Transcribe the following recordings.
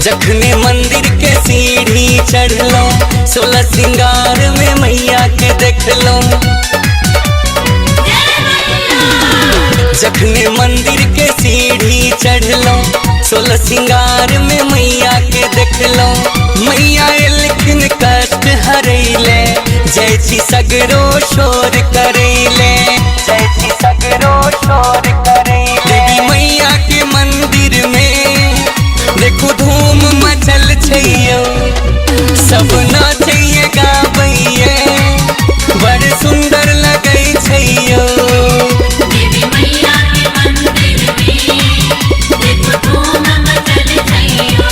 जखने मंदिर के सीढ़ी चढ़लो 16 सिंगार में मैया के देखलो। जखने मंदिर के सीढ़ी चढ़लो 16 सिंगार में मैया के देखलो। मैया लेकिन कष्ट हरैले जय छी सगरो शोर करैले, जय छी सगरो शोर करैले। देवी मैया के मंदिर में देखो धूम मचल छैयो, सब नाचैये गाबैये बड़ सुंदर लगै छैयो। देवी मैया के मंदिर में देखो धूम मचल छैयो।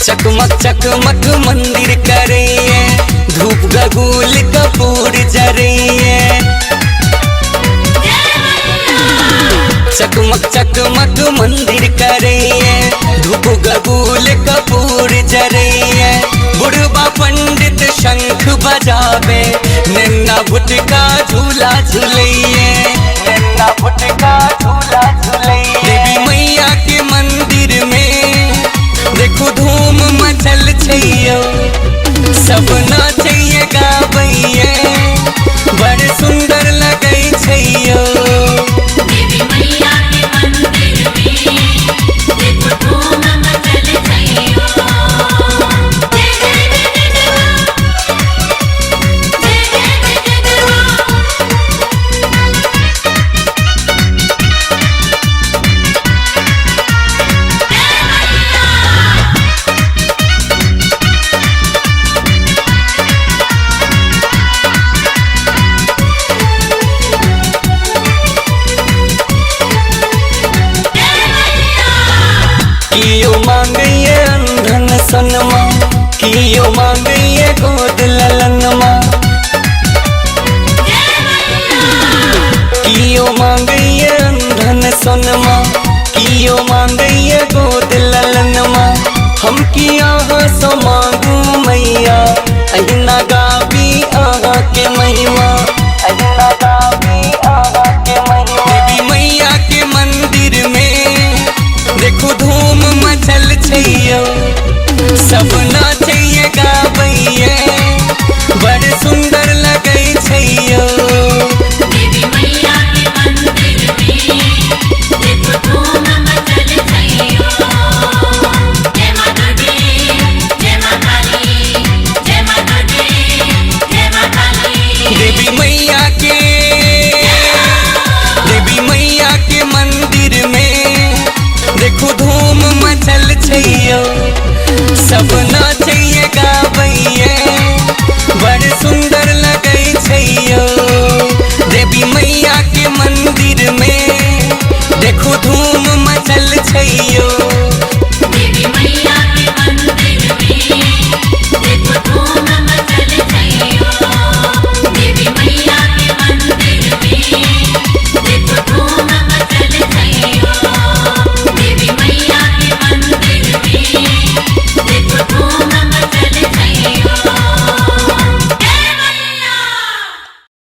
चकमक चकमक मंदिर करैये, धूप गगुल कपूर जरैये। चकमक चकमक मंदिर करैये, धूप गगुल कपूर जरैये। बुढ़बा पंडित शंख बजावे, नन्ना भुटका झूला झूलैये, नन्ना भुटका झूला झूलैये। देवी मैया के मंदिर में देखो धूम मचल छैयो, सब नाचैये गाबैये बड़ सुंदर लगै छैयो। देवी मैया के मंदिर में देखो धूम मचल छैयो। जय जय जय जय कियो मांगैये अंधन सनमा, कियो मांगैये गोद ललनमा। कियो मांगैये